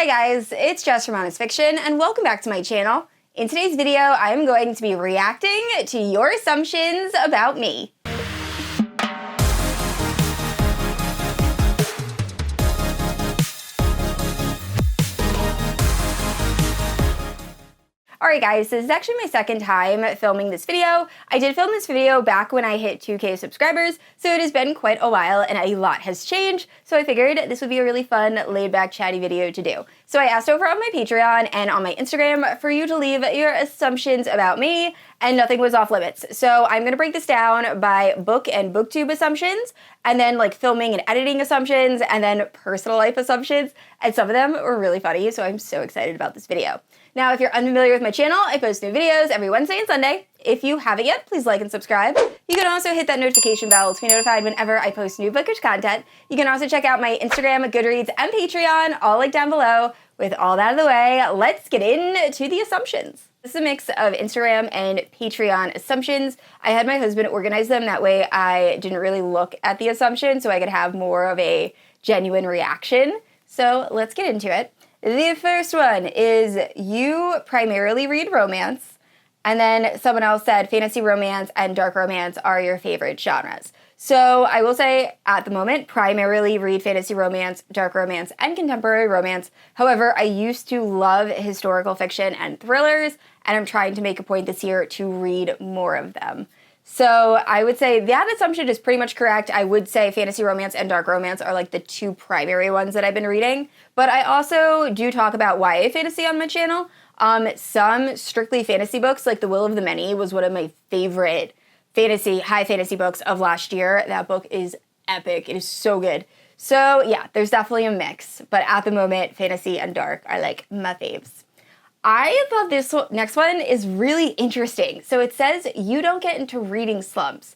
Hi guys, it's Jess from Honest Fiction, and welcome back to my channel. In today's video, I'm going to be reacting to your assumptions about me. Alright guys, this is actually my second time filming this video. I did film this video back when I hit 2K subscribers, so it has been quite a while and a lot has changed, so I figured this would be a really fun, laid-back, chatty video to do. So I asked over on my Patreon and on my Instagram for you to leave your assumptions about me, and nothing was off limits. So I'm gonna break this down by book and BookTube assumptions, and then like filming and editing assumptions, and then personal life assumptions, and some of them were really funny, so I'm so excited about this video. Now, if you're unfamiliar with my channel, I post new videos every Wednesday and Sunday. If you haven't yet, please like and subscribe. You can also hit that notification bell to be notified whenever I post new bookish content. You can also check out my Instagram, Goodreads, and Patreon, all linked down below. With all that out of the way, let's get into the assumptions. This is a mix of Instagram and Patreon assumptions. I had my husband organize them, that way I didn't really look at the assumptions so I could have more of a genuine reaction. So let's get into it. The first one is you primarily read romance, and then someone else said fantasy romance and dark romance are your favorite genres. So I will say at the moment, primarily read fantasy romance, dark romance, and contemporary romance. However, I used to love historical fiction and thrillers, and I'm trying to make a point this year to read more of them. So I would say that assumption is pretty much correct. I would say fantasy romance and dark romance are like the two primary ones that I've been reading. But I also do talk about YA fantasy on my channel. Some strictly fantasy books, like The Will of the Many was one of my favorite high fantasy books of last year. That book is epic. It is so good. So yeah, there's definitely a mix. But at the moment, fantasy and dark are like my faves. I thought this next one is really interesting. So it says you don't get into reading slumps.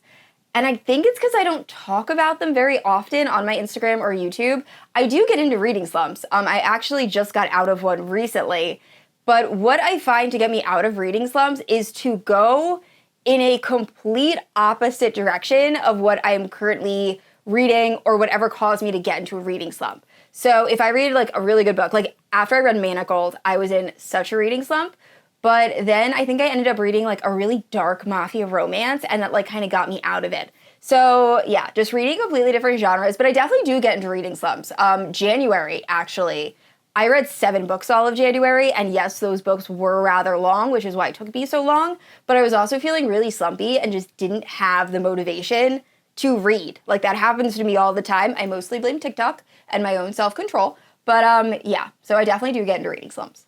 And I think it's because I don't talk about them very often on my Instagram or YouTube. I do get into reading slumps. I actually just got out of one recently. But what I find to get me out of reading slumps is to go in a complete opposite direction of what I'm currently reading or whatever caused me to get into a reading slump. So if I read like a really good book, like after I read Manacled, I was in such a reading slump, but then I think I ended up reading like a really dark mafia romance, and that like kind of got me out of it. So yeah, just reading completely different genres, but I definitely do get into reading slumps. January, actually, I read 7 books all of January, and yes, those books were rather long, which is why it took me so long, but I was also feeling really slumpy and just didn't have the motivation to read. Like that happens to me all the time. I mostly blame TikTok and my own self-control, but yeah, so I definitely do get into reading slumps.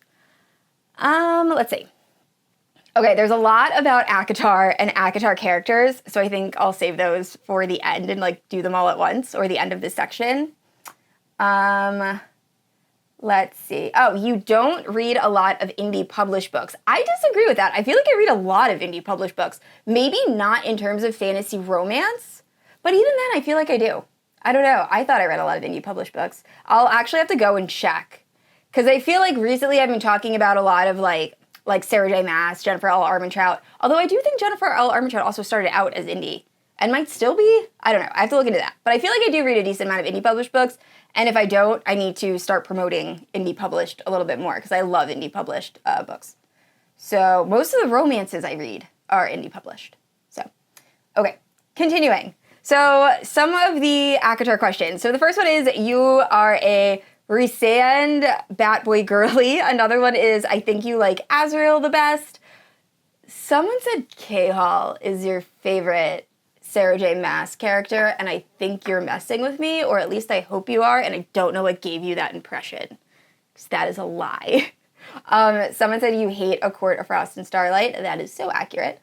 Let's see. Okay, there's a lot about ACOTAR and ACOTAR characters, so I think I'll save those for the end and like do them all at once, or the end of this section. Let's see. Oh, you don't read a lot of indie published books. I disagree with that. I feel like I read a lot of indie published books. Maybe not in terms of fantasy romance, but even then I feel like I do. I don't know. I thought I read a lot of indie published books. I'll actually have to go and check, because I feel like recently I've been talking about a lot of like Sarah J. Maas, Jennifer L. Armentrout, although I do think Jennifer L. Armentrout also started out as indie, and might still be. I don't know. I have to look into that. But I feel like I do read a decent amount of indie published books, and if I don't, I need to start promoting indie published a little bit more, because I love indie published books. So most of the romances I read are indie published. So, okay, continuing. So some of the ACOTAR questions. So the first one is, you are a Rhysand bat boy girly. Another one is, I think you like Azriel the best. Someone said K-Hall is your favorite Sarah J. Maas character, and I think you're messing with me, or at least I hope you are, and I don't know what gave you that impression, because that is a lie. Someone said you hate A Court of Frost and Starlight. That is so accurate.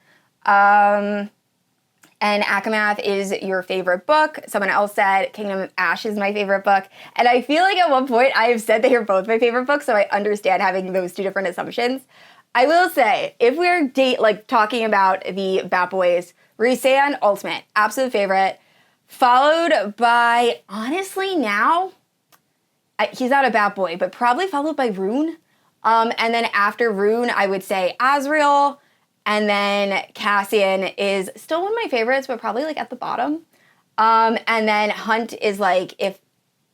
And Akamath is your favorite book. Someone else said Kingdom of Ash is my favorite book. And I feel like at one point I have said they are both my favorite books, so I understand having those two different assumptions. I will say, if we're talking about the Bat Boys, Rhysand, ultimate, absolute favorite, followed by, honestly now, he's not a Bat Boy, but probably followed by Rune. And then after Rune, I would say Azriel. And then Cassian is still one of my favorites, but probably like at the bottom. And then Hunt is like, if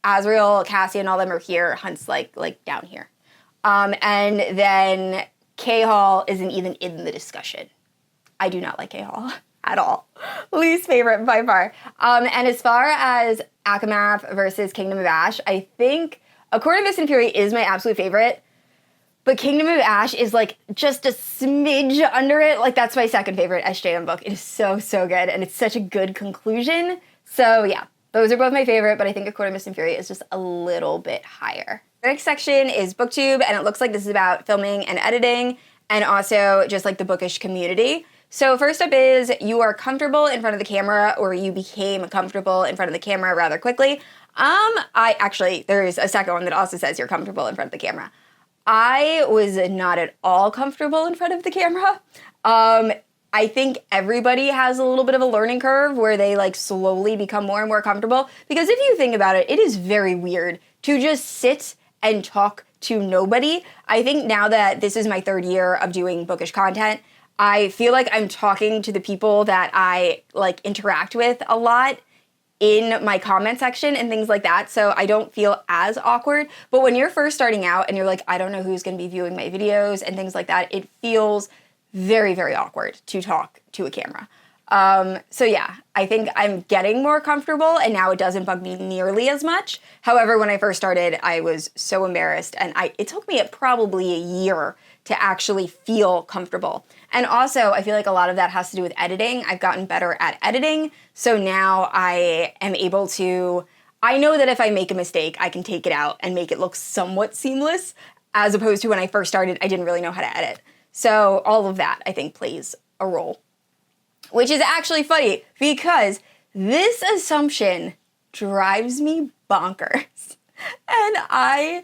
Azriel, Cassie, and all them are here. Hunt's like down here. And then K-Hall isn't even in the discussion. I do not like K-Hall at all. Least favorite by far. And as far as Akamath versus Kingdom of Ash, I think A Court of Mist and Fury is my absolute favorite, but Kingdom of Ash is like just a smidge under it. Like that's my second favorite SJM book. It is so, so good, and it's such a good conclusion. So yeah, those are both my favorite, but I think A Court of Mist and Fury is just a little bit higher. The next section is BookTube, and it looks like this is about filming and editing, and also just like the bookish community. So first up is, you are comfortable in front of the camera, or you became comfortable in front of the camera rather quickly. There's a second one that also says you're comfortable in front of the camera. I was not at all comfortable in front of the camera. I think everybody has a little bit of a learning curve where they like slowly become more and more comfortable, because if you think about it, it is very weird to just sit and talk to nobody. I think now that this is my third year of doing bookish content, I feel like I'm talking to the people that I like interact with a lot in my comment section and things like that, so I don't feel as awkward. But when you're first starting out and you're like, I don't know who's gonna be viewing my videos and things like that, it feels very, very awkward to talk to a camera. So yeah, I think I'm getting more comfortable, and now it doesn't bug me nearly as much. However, when I first started, I was so embarrassed, and it took me probably a year to actually feel comfortable. And also, I feel like a lot of that has to do with editing. I've gotten better at editing, so now I am able to, I know that if I make a mistake, I can take it out and make it look somewhat seamless, as opposed to when I first started, I didn't really know how to edit. So all of that, I think, plays a role. Which is actually funny, because this assumption drives me bonkers. And I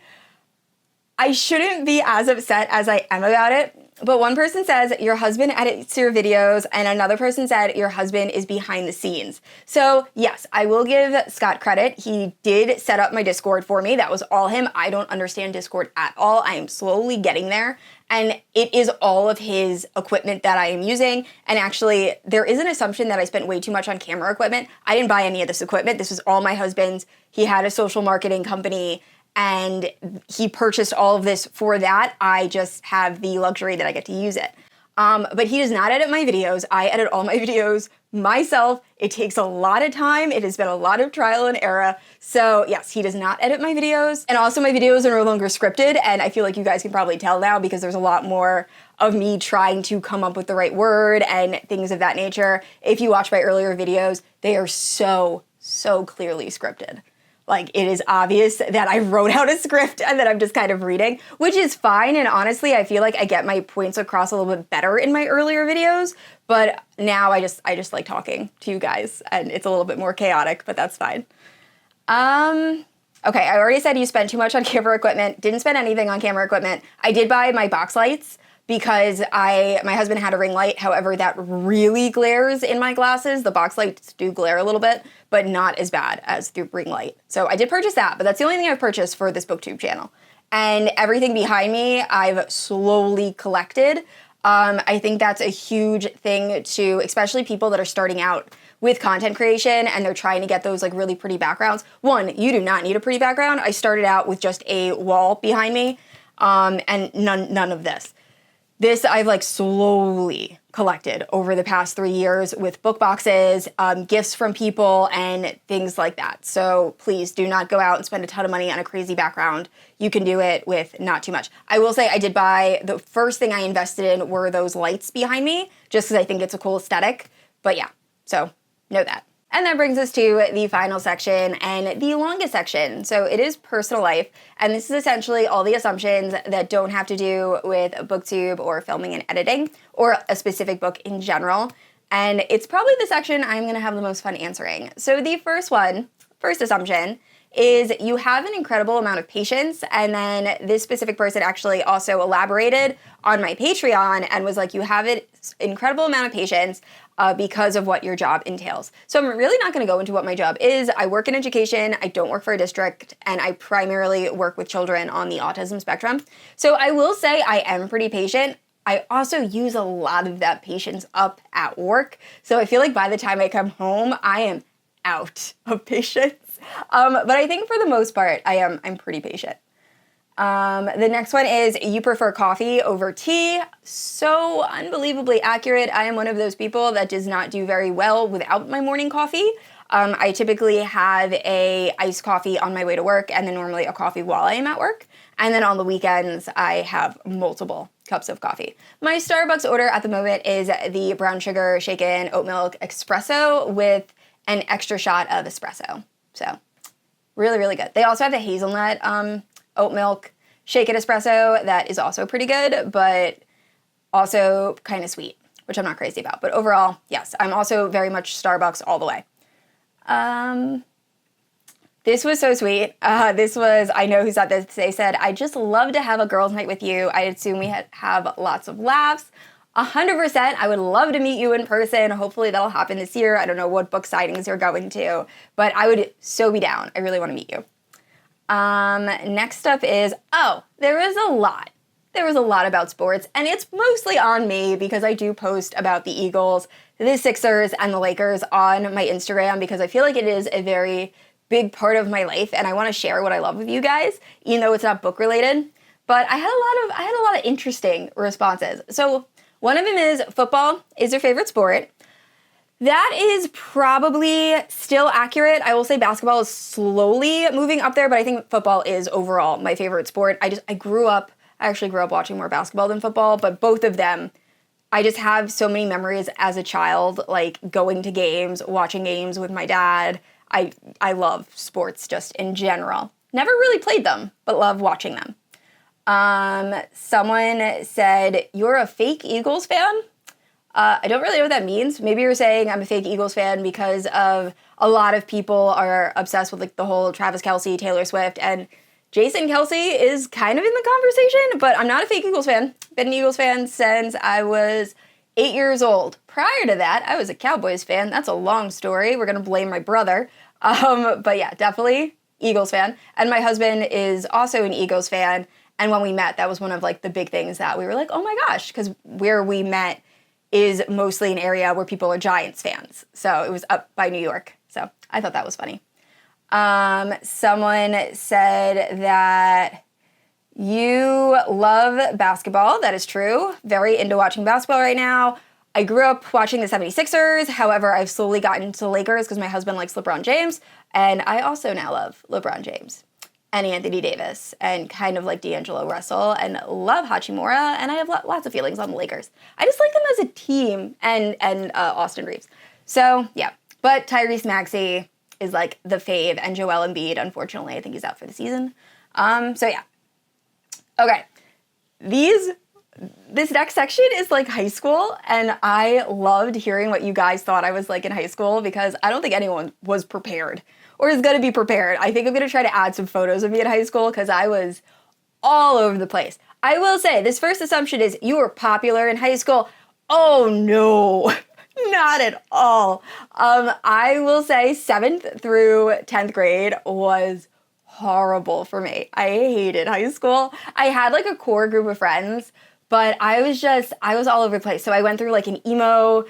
shouldn't be as upset as I am about it, but one person says your husband edits your videos, and another person said your husband is behind the scenes. So yes, I will give Scott credit. He did set up my Discord for me. That was all him. I don't understand Discord at all. I am slowly getting there, and it is all of his equipment that I am using. And actually, there is an assumption that I spent way too much on camera equipment. I didn't buy any of this equipment. This was all my husband's. He had a social marketing company, and he purchased all of this for that. I just have the luxury that I get to use it. But he does not edit my videos. I edit all my videos myself. It takes a lot of time. It has been a lot of trial and error. So yes, he does not edit my videos. And also my videos are no longer scripted, and I feel like you guys can probably tell now because there's a lot more of me trying to come up with the right word and things of that nature. If you watch my earlier videos, they are so clearly scripted. Like, it is obvious that I wrote out a script and that I'm just kind of reading, which is fine. And honestly, I feel like I get my points across a little bit better in my earlier videos. But now I just like talking to you guys, and it's a little bit more chaotic, but that's fine. Okay, I already said you spent too much on camera equipment. Didn't spend anything on camera equipment. I did buy my box lights because my husband had a ring light. However, that really glares in my glasses. The box lights do glare a little bit, but not as bad as the ring light. So I did purchase that, but that's the only thing I've purchased for this BookTube channel. And everything behind me, I've slowly collected. I think that's a huge thing to, especially people that are starting out with content creation and they're trying to get those like really pretty backgrounds. One, you do not need a pretty background. I started out with just a wall behind me, and none of this. This I've like slowly collected over the past 3 years with book boxes, gifts from people, and things like that. So please do not go out and spend a ton of money on a crazy background. You can do it with not too much. I will say I did buy, the first thing I invested in were those lights behind me, just because I think it's a cool aesthetic. But yeah, so know that. And that brings us to the final section and the longest section. So it is personal life, and this is essentially all the assumptions that don't have to do with BookTube or filming and editing or a specific book in general. And it's probably the section I'm gonna have the most fun answering. So the first assumption is you have an incredible amount of patience, and then this specific person actually also elaborated on my Patreon and was like, you have an incredible amount of patience because of what your job entails. So I'm really not going to go into what my job is. I work in education, I don't work for a district, and I primarily work with children on the autism spectrum. So I will say I am pretty patient. I also use a lot of that patience up at work. So I feel like by the time I come home, I am out of patience. But I think for the most part, I'm pretty patient. The next one is, you prefer coffee over tea. So unbelievably accurate. I am one of those people that does not do very well without my morning coffee. I typically have a iced coffee on my way to work, and then normally a coffee while I am at work. And then on the weekends, I have multiple cups of coffee. My Starbucks order at the moment is the brown sugar shaken oat milk espresso with an extra shot of espresso. So really, really good. They also have the hazelnut oat milk shaken espresso that is also pretty good, but also kind of sweet, which I'm not crazy about. But overall, yes, I'm also very much Starbucks all the way. This was so sweet. I know who said this. They said, I just love to have a girls' night with you. I assume we have lots of laughs. 100%. I would love to meet you in person. Hopefully that'll happen this year. I don't know what book signings you're going to, but I would so be down. I really want to meet you. Next up is, there was a lot. There was a lot about sports, and it's mostly on me because I do post about the Eagles, the Sixers, and the Lakers on my Instagram because I feel like it is a very big part of my life, and I want to share what I love with you guys, even though it's not book related. But I had a lot of interesting responses. So one of them is, football is your favorite sport. That is probably still accurate. I will say basketball is slowly moving up there, but I think football is overall my favorite sport. I actually grew up watching more basketball than football, but both of them, I just have so many memories as a child, like going to games, watching games with my dad. I love sports just in general. Never really played them, but love watching them. Someone said, you're a fake Eagles fan? I don't really know what that means. Maybe you're saying I'm a fake Eagles fan because of a lot of people are obsessed with like the whole Travis Kelce, Taylor Swift, and Jason Kelce is kind of in the conversation, but I'm not a fake Eagles fan. Been an Eagles fan since I was 8 years old. Prior to that, I was a Cowboys fan. That's a long story. We're going to blame my brother. But yeah, definitely Eagles fan. And my husband is also an Eagles fan. And when we met, that was one of like the big things that we were like, oh my gosh, because where we met is mostly an area where people are Giants fans. So it was up by New York. So I thought that was funny. Someone said that you love basketball. That is true. Very into watching basketball right now. I grew up watching the 76ers. However, I've slowly gotten into the Lakers because my husband likes LeBron James. And I also now love LeBron James and Anthony Davis and kind of like D'Angelo Russell and love Hachimura. And I have lots of feelings on the Lakers. I just like them as a team and Austin Reeves. So yeah, but Tyrese Maxey is like the fave, and Joel Embiid, unfortunately, I think he's out for the season. So yeah. Okay. This next section is like high school, and I loved hearing what you guys thought I was like in high school because I don't think anyone was prepared or is going to be prepared. I think I'm going to try to add some photos of me in high school because I was all over the place. I will say, this first assumption is you were popular in high school. Oh no, not at all. I will say 7th through 10th grade was horrible for me. I hated high school. I had like a core group of friends, but I was all over the place. So I went through like an emo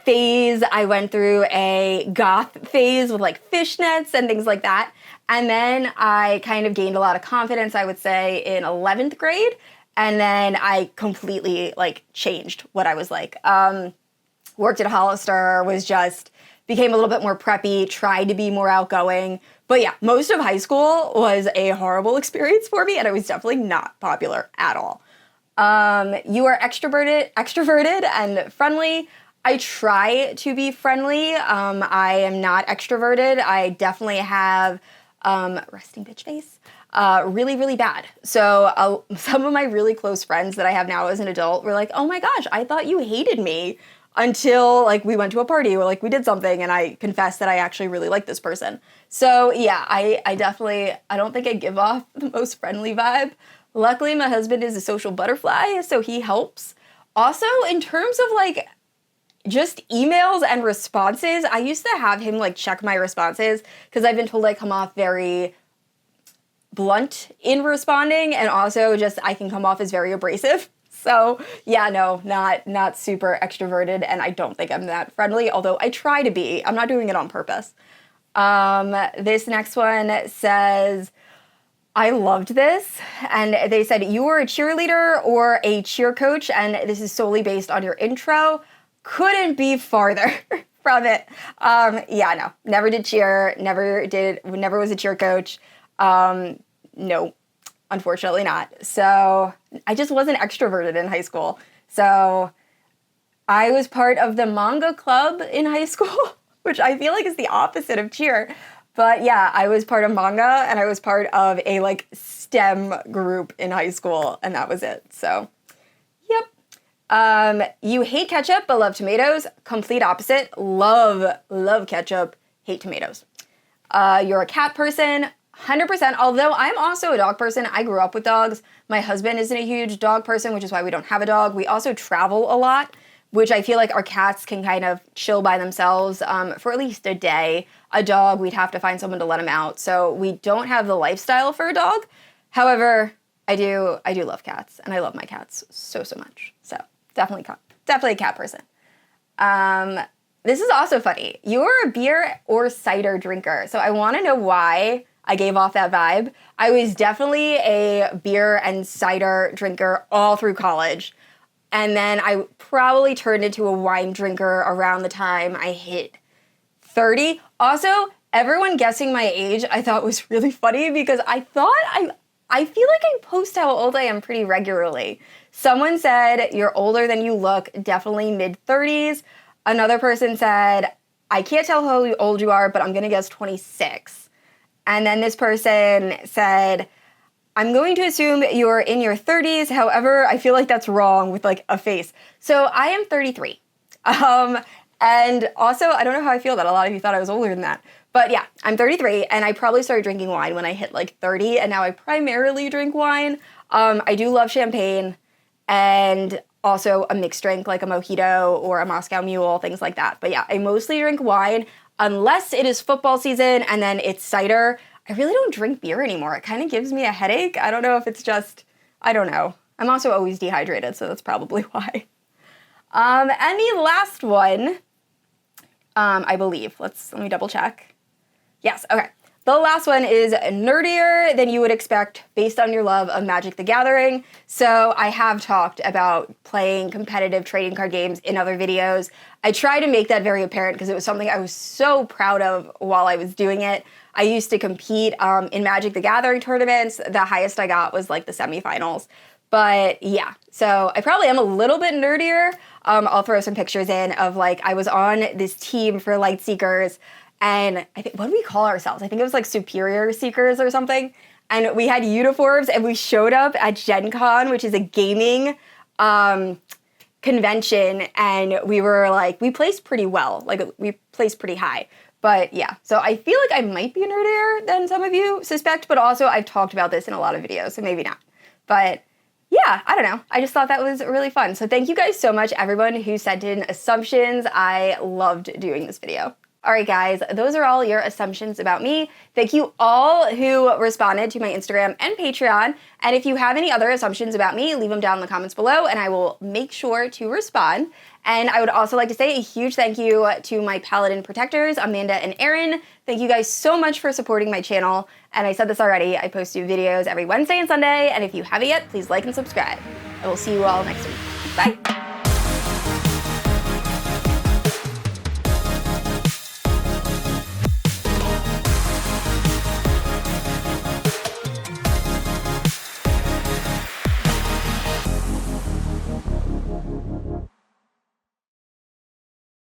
phase. I went through a goth phase with like fishnets and things like that. And then I kind of gained a lot of confidence, I would say, in 11th grade. And then I completely like changed what I was like. Worked at Hollister, became a little bit more preppy, tried to be more outgoing. But yeah, most of high school was a horrible experience for me, and I was definitely not popular at all. You are extroverted and friendly. I try to be friendly. I am not extroverted. I definitely have resting bitch face. Really, really bad. So some of my really close friends that I have now as an adult were like, oh my gosh, I thought you hated me until like we went to a party or like we did something and I confessed that I actually really like this person. So yeah, I don't think I give off the most friendly vibe. Luckily, my husband is a social butterfly, so he helps. Also, in terms of like just emails and responses, I used to have him like check my responses because I've been told I come off very blunt in responding, and also just I can come off as very abrasive. So yeah, no, not super extroverted, and I don't think I'm that friendly, although I try to be. I'm not doing it on purpose. This next one says, I loved this, and they said, you were a cheerleader or a cheer coach, and this is solely based on your intro. Couldn't be farther from it. Yeah, no, never did cheer, never was a cheer coach. No, unfortunately not. So I just wasn't extroverted in high school. So I was part of the manga club in high school, which I feel like is the opposite of cheer. But yeah, I was part of manga, and I was part of a like STEM group in high school, and that was it. So, yep. You hate ketchup but love tomatoes. Complete opposite. Love ketchup, hate tomatoes. You're a cat person, 100%. Although I'm also a dog person. I grew up with dogs. My husband isn't a huge dog person, which is why we don't have a dog. We also travel a lot, which I feel like our cats can kind of chill by themselves for at least a day. A dog, we'd have to find someone to let him out. So we don't have the lifestyle for a dog. However, I do love cats, and I love my cats so much. So definitely a cat person. This is also funny. You're a beer or cider drinker. So I want to know why I gave off that vibe. I was definitely a beer and cider drinker all through college. And then I probably turned into a wine drinker around the time I hit 30. Also, everyone guessing my age I thought was really funny because I feel like I post how old I am pretty regularly. Someone said, you're older than you look, definitely mid-30s. Another person said, I can't tell how old you are, but I'm gonna guess 26. And then this person said, I'm going to assume you're in your 30s. However, I feel like that's wrong with like a face. So I am 33. And also, I don't know how I feel that a lot of you thought I was older than that. But yeah, I'm 33, and I probably started drinking wine when I hit like 30, and now I primarily drink wine. I do love champagne, and also a mixed drink like a mojito or a Moscow Mule, things like that. But yeah, I mostly drink wine unless it is football season, and then it's cider. I really don't drink beer anymore. It kind of gives me a headache. I don't know if it's just, I don't know. I'm also always dehydrated, so that's probably why. And the last one, I believe. Let me double check. Yes, okay. The last one is nerdier than you would expect based on your love of Magic the Gathering. So I have talked about playing competitive trading card games in other videos. I try to make that very apparent because it was something I was so proud of while I was doing it. I used to compete in Magic the Gathering tournaments. The highest I got was like the semifinals. But yeah, so I probably am a little bit nerdier. I'll throw some pictures in of like, I was on this team for Light Seekers, and I think, what do we call ourselves? I think it was like Superior Seekers or something. And we had uniforms, and we showed up at Gen Con, which is a gaming convention, and we were like, we placed pretty well. Like, we placed pretty high. But yeah, so I feel like I might be nerdier than some of you suspect, but also I've talked about this in a lot of videos, so maybe not. But yeah, I don't know. I just thought that was really fun. So thank you guys so much, everyone who sent in assumptions. I loved doing this video. All right, guys, those are all your assumptions about me. Thank you all who responded to my Instagram and Patreon. And if you have any other assumptions about me, leave them down in the comments below, and I will make sure to respond. And I would also like to say a huge thank you to my Paladin protectors, Amanda and Erin. Thank you guys so much for supporting my channel. And I said this already, I post new videos every Wednesday and Sunday. And if you haven't yet, please like and subscribe. I will see you all next week. Bye.